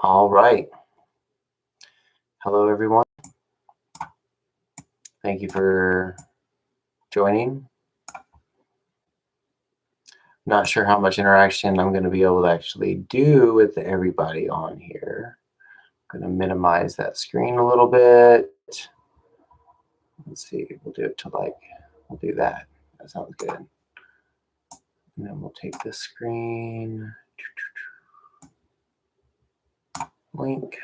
All right. Hello, everyone. Thank you for joining. Not sure how much interaction I'm going to be able to actually do with everybody on here. I'm going to minimize that screen a little bit. Let's see. We'll do it to we'll do that. That sounds good. And then we'll take this screen, link.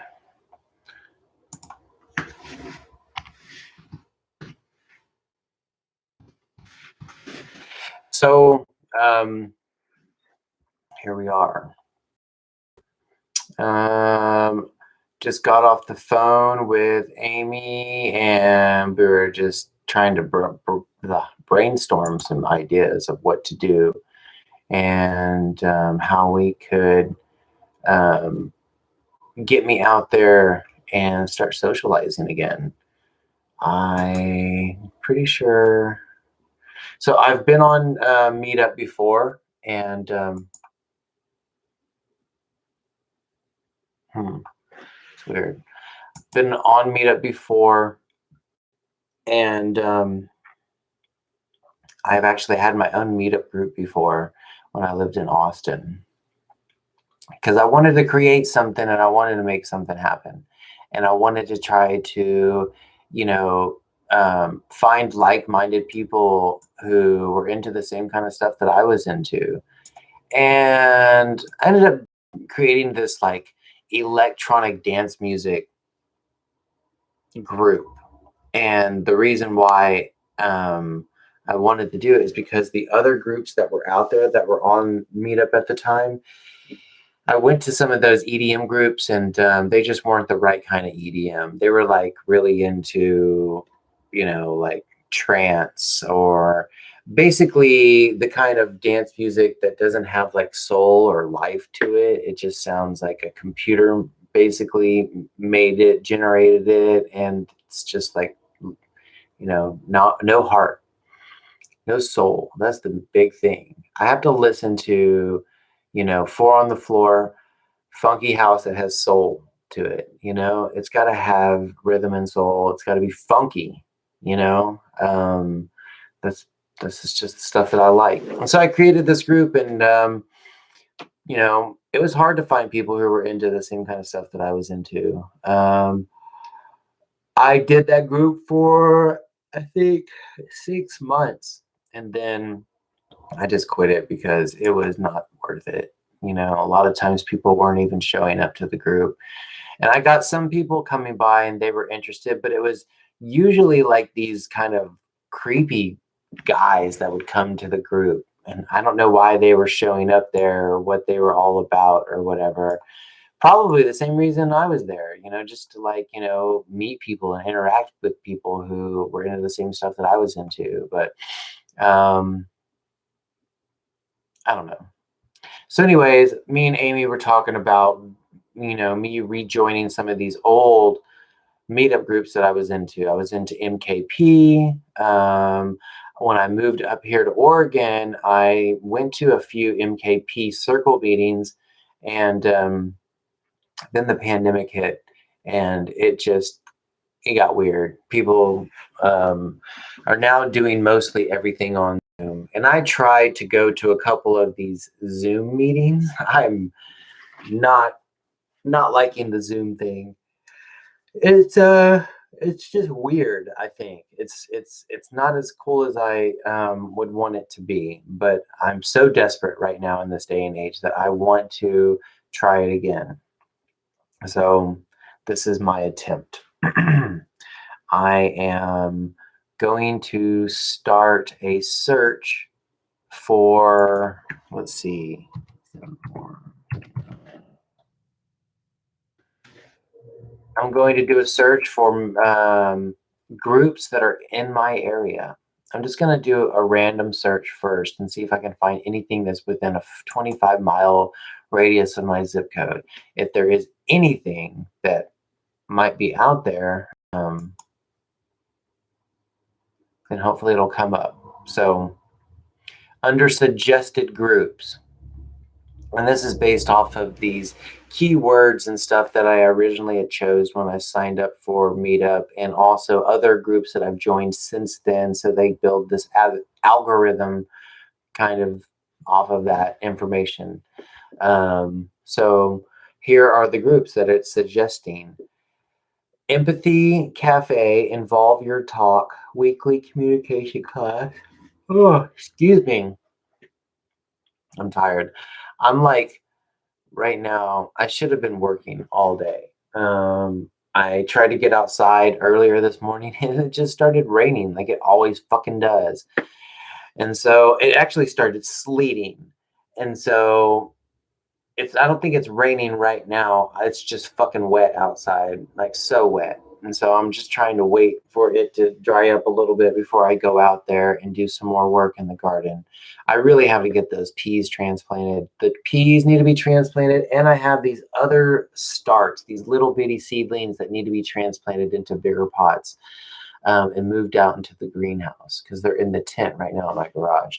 So here we are. Just got off the phone with Amy, and we were just trying to brainstorm some ideas of what to do and how we could get me out there and start socializing again. I'm pretty sure. So I've been on Meetup before, and it's weird. Been on Meetup before, and I've actually had my own Meetup group before when I lived in Austin, because I wanted to create something and I wanted to make something happen, and I wanted to try to, you know, find like-minded people who were into the same kind of stuff that I was into, and I ended up creating this electronic dance music group. And the reason why I wanted to do it is because the other groups that were out there that were on Meetup at the time, I went to some of those EDM groups, and they just weren't the right kind of EDM. They were really into, trance, or basically the kind of dance music that doesn't have soul or life to it. It just sounds like a computer basically made it, generated it, and it's just no heart, no soul. That's the big thing. I have to listen to, four on the floor, funky house that has soul to it. It's got to have rhythm and soul. It's got to be funky. You know, that's this is just the stuff that I like. And so I created this group, and it was hard to find people who were into the same kind of stuff that I was into. I did that group for, I think, 6 months, and then I just quit it because it was not worth it. A lot of times people weren't even showing up to the group. And I got some people coming by and they were interested, but it was usually these kind of creepy guys that would come to the group. And I don't know why they were showing up there or what they were all about or whatever. Probably the same reason I was there, just to meet people and interact with people who were into the same stuff that I was into. But I don't know. So anyways, me and Amy were talking about, me rejoining some of these old meetup groups that I was into. I was into MKP. When I moved up here to Oregon, I went to a few MKP circle meetings, and then the pandemic hit, and it got weird. People are now doing mostly everything on Zoom. And I tried to go to a couple of these Zoom meetings. I'm not liking the Zoom thing. It's just weird. I think it's not as cool as I would want it to be. But I'm so desperate right now in this day and age that I want to try it again. So this is my attempt. I am going to start a search for, let's see, I'm going to do a search for groups that are in my area. I'm just going to do a random search first and see if I can find anything that's within a 25-mile radius of my zip code. If there is anything that might be out there, then hopefully it'll come up. So under suggested groups, And this is based off of these keywords and stuff that I originally had chose when I signed up for Meetup, and also other groups that I've joined since then. So they build this algorithm kind of off of that information. So here are the groups that it's suggesting. Empathy Cafe, Involve Your Talk, weekly communication class. Oh, excuse me. I'm tired. I'm like, right now, I should have been working all day. I tried to get outside earlier this morning and it just started raining like it always fucking does. And so it actually started sleeting. And so I don't think it's raining right now. It's just fucking wet outside, like so wet. And so I'm just trying to wait for it to dry up a little bit before I go out there and do some more work in the garden. I really have to get those peas transplanted. The peas need to be transplanted, and I have these other starts, these little bitty seedlings that need to be transplanted into bigger pots, and moved out into the greenhouse because they're in the tent right now in my garage.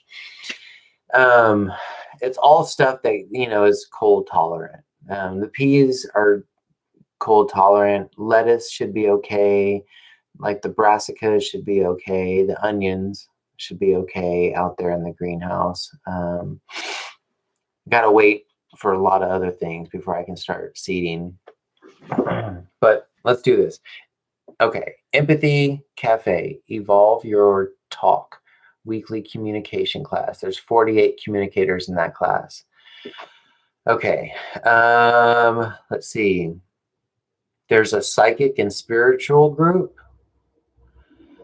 Um, it's all stuff that is cold tolerant. The peas are cold tolerant. Lettuce should be okay. Like the brassicas should be okay. The onions should be okay out there in the greenhouse. Gotta wait for a lot of other things before I can start seeding. But let's do this. Okay, Empathy Cafe, Evolve Your Talk, weekly communication class. There's 48 communicators in that class. Okay, let's see. There's a psychic and spiritual group.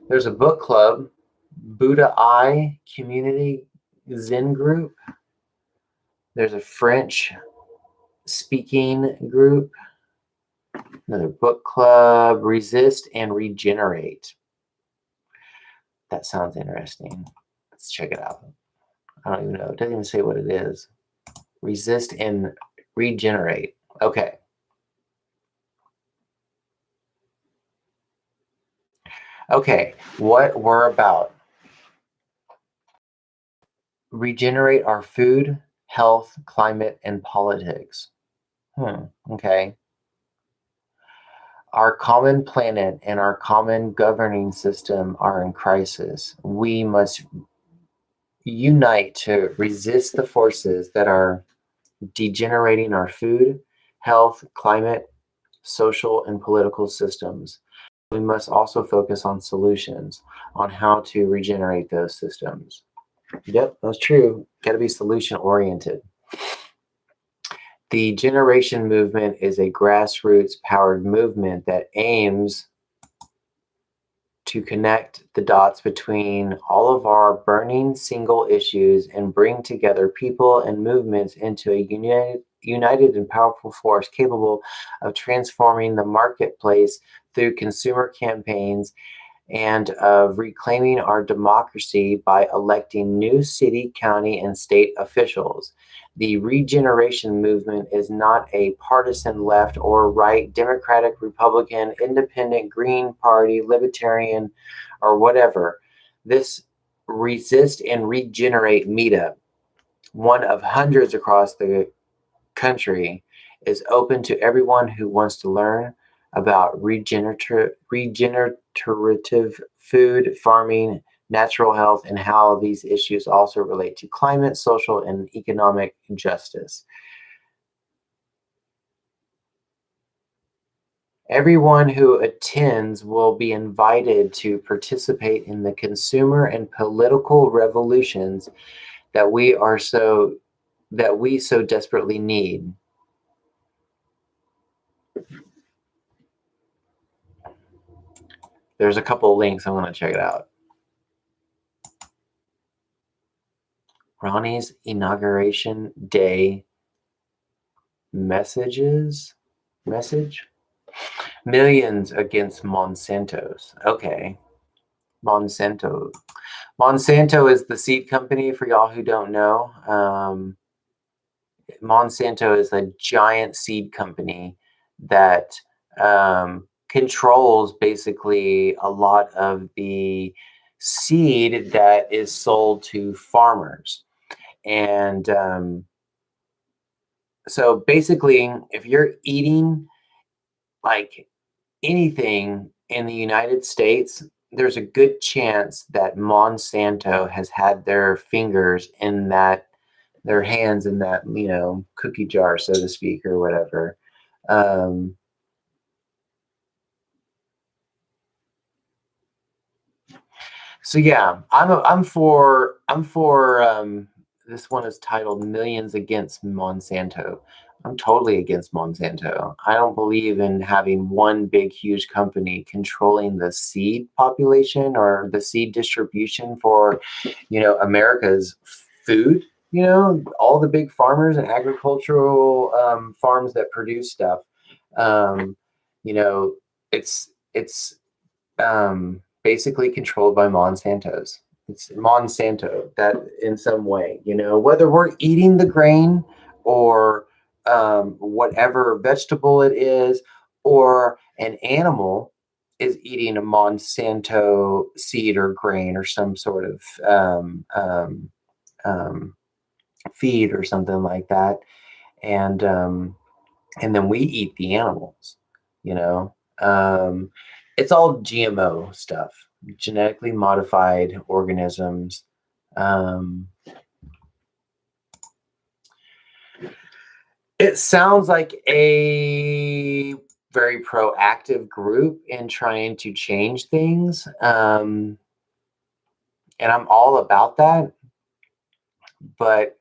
There's a book club, Buddha Eye Community Zen group. There's a French speaking group. Another book club, Resist and Regenerate. That sounds interesting. Let's check it out. I don't even know. It doesn't even say what it is. Resist and Regenerate. Okay. Okay. What we're about. Regenerate our food, health, climate, and politics. Okay. Our common planet and our common governing system are in crisis. We must unite to resist the forces that are degenerating our food, health, climate, social, and political systems. We must also focus on solutions, on how to regenerate those systems. Yep, that's true. Got to be solution oriented. The generation movement is a grassroots powered movement that aims to connect the dots between all of our burning single issues and bring together people and movements into a united and powerful force capable of transforming the marketplace through consumer campaigns and of reclaiming our democracy by electing new city, county, and state officials. The regeneration movement is not a partisan left or right, Democratic, Republican, Independent, Green Party, Libertarian, or whatever. This Resist and Regenerate meetup, one of hundreds across the country, is open to everyone who wants to learn about regenerative food, farming, natural health, and how these issues also relate to climate, social, and economic justice. Everyone who attends will be invited to participate in the consumer and political revolutions that we so desperately need. There's a couple of links. I'm going to check it out. Ronnie's inauguration day message. Millions against Monsanto's. Okay. Monsanto is the seed company, for y'all who don't know. Monsanto is a giant seed company that controls basically a lot of the seed that is sold to farmers. And So basically, if you're eating like anything in the United States, there's a good chance that Monsanto has had their fingers in that, their hands in that, cookie jar, so to speak, or whatever. Um, so yeah, I'm for this one is titled Millions Against Monsanto. I'm totally against Monsanto. I don't believe in having one big huge company controlling the seed population or the seed distribution for, America's food. All the big farmers and agricultural farms that produce stuff. Um, you know, it's basically controlled by Monsanto's. It's Monsanto that in some way, whether we're eating the grain or whatever vegetable it is, or an animal is eating a Monsanto seed or grain or some sort of um, feed or something like that. And then we eat the animals, you know. It's all GMO stuff, genetically modified organisms. Um, it sounds like a very proactive group in trying to change things, and I'm all about that. But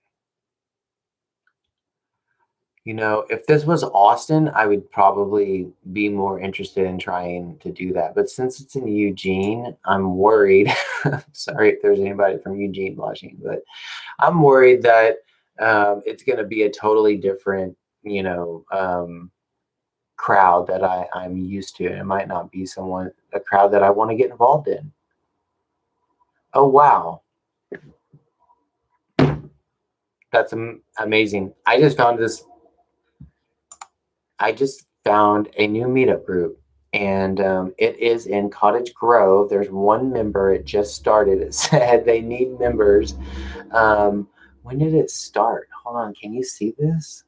if this was Austin, I would probably be more interested in trying to do that. But since it's in Eugene, I'm worried. Sorry if there's anybody from Eugene watching, but I'm worried that it's going to be a totally different, crowd that I'm used to. It might not be a crowd that I want to get involved in. Oh, wow. That's amazing. I just found a new meetup group, and it is in Cottage Grove. There's one member. It just started. It said they need members. Um, when did it start? Hold on. Can you see this?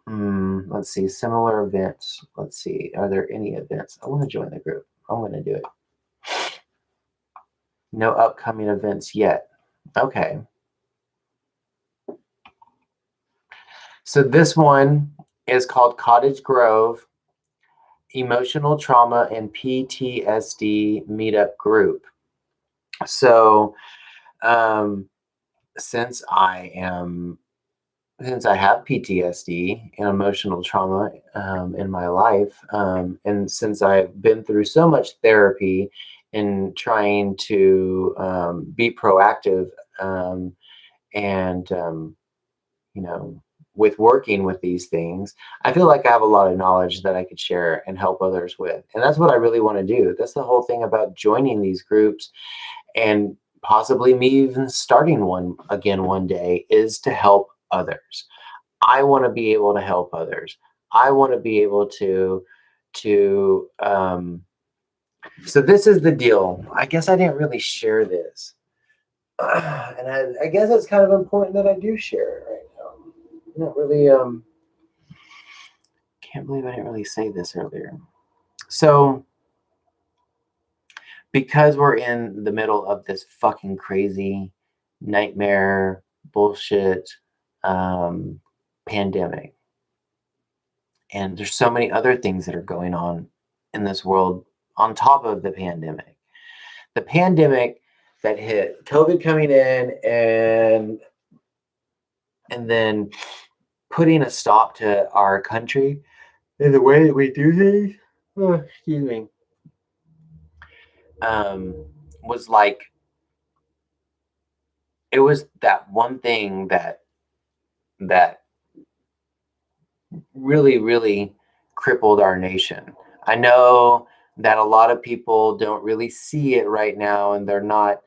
Let's see. Similar events. Let's see. Are there any events? I want to join the group. I'm going to do it. No upcoming events yet. Okay. So this one is called Cottage Grove Emotional Trauma and PTSD Meetup Group. So, um, since I am since I have PTSD and emotional trauma in my life, and since I've been through so much therapy in trying to be proactive, and you know, with working with these things, I feel like I have a lot of knowledge that I could share and help others with. And that's what I really want to do. That's the whole thing about joining these groups, and possibly me even starting one again one day, is to help others. I want to be able to help others. I want to be able to so this is the deal. I guess I didn't really share this. And I guess it's kind of important that I do share it right now. Not really can't believe I didn't really say this earlier. So because we're in the middle of this fucking crazy nightmare bullshit um, pandemic, and there's so many other things that are going on in this world on top of the pandemic. The pandemic that hit, COVID coming in, and then putting a stop to our country in the way that we do things. Oh, excuse me. Um, was like, it was that one thing that really, really crippled our nation. I know that a lot of people don't really see it right now, and they're not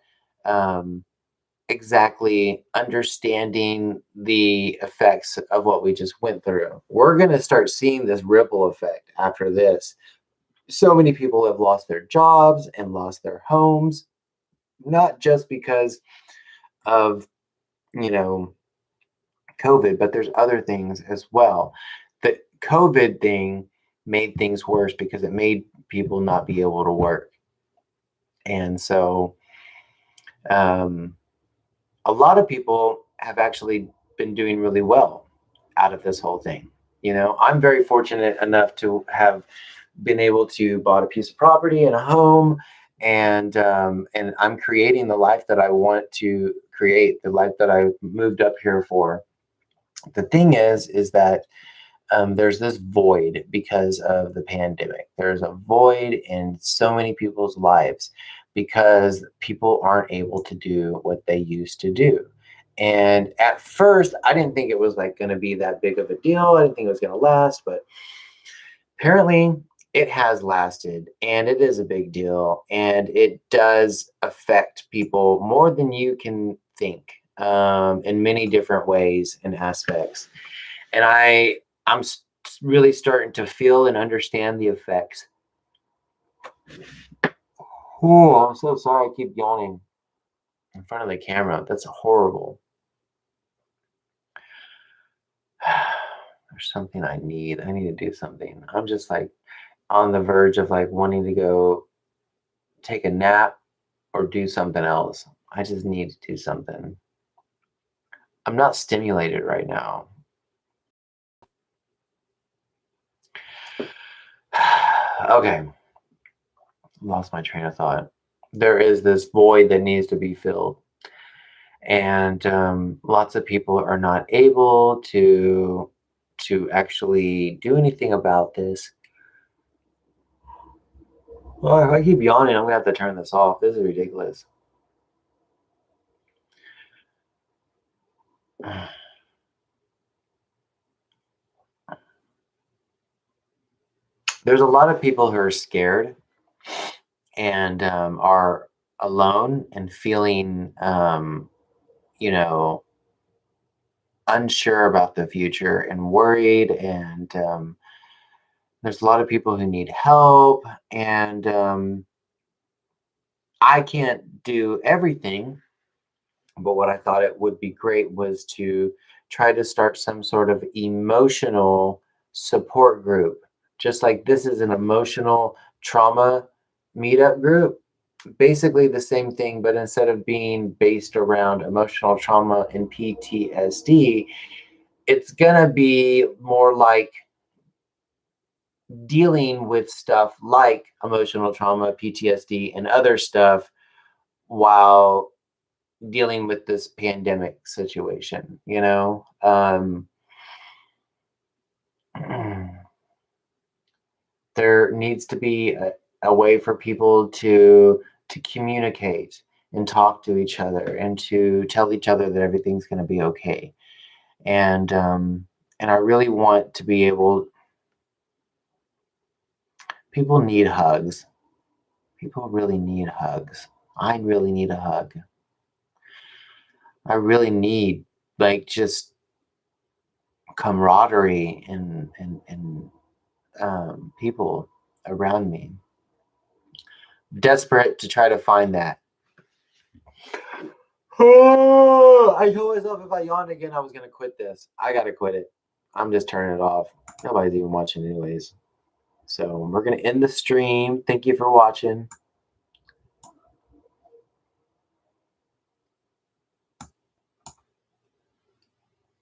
um, exactly understanding the effects of what we just went through. We're going to start seeing this ripple effect after this. So many people have lost their jobs and lost their homes, not just because of, you know, COVID, but there's other things as well. The COVID thing made things worse because it made people not be able to work. And so um, a lot of people have actually been doing really well out of this whole thing. I'm very fortunate enough to have been able to bought a piece of property and a home, and I'm creating the life that I want to create, the life that I moved up here for. The thing is that there's this void because of the pandemic. There's a void in so many people's lives because people aren't able to do what they used to do. And at first, I didn't think it was like going to be that big of a deal. I didn't think it was going to last, but apparently it has lasted, and it is a big deal, and it does affect people more than you can think, in many different ways and aspects. And I'm really starting to feel and understand the effects. Oh, I'm so sorry. I keep yawning in front of the camera. That's horrible. There's something I need. I need to do something. I'm just like on the verge of like wanting to go take a nap or do something else. I just need to do something. I'm not stimulated right now. Okay. Lost my train of thought. There is this void that needs to be filled. And lots of people are not able to actually do anything about this. Well, if I keep yawning, I'm gonna have to turn this off. This is ridiculous. There's a lot of people who are scared and are alone and feeling, you know, unsure about the future and worried. And there's a lot of people who need help. And I can't do everything. But what I thought it would be great was to try to start some sort of emotional support group. Just like this is an emotional trauma meetup group, basically the same thing, but instead of being based around emotional trauma and PTSD, it's gonna be more like dealing with stuff like emotional trauma, PTSD, and other stuff while dealing with this pandemic situation. There needs to be a way for people to communicate and talk to each other and to tell each other that everything's going to be okay. And I really want to be able. People need hugs. People really need hugs. I really need a hug. I really need like just camaraderie and people around me. Desperate to try to find that. I told myself if I yawned again, I was going to quit this. I got to quit it. I'm just turning it off. Nobody's even watching anyways. So we're going to end the stream. Thank you for watching.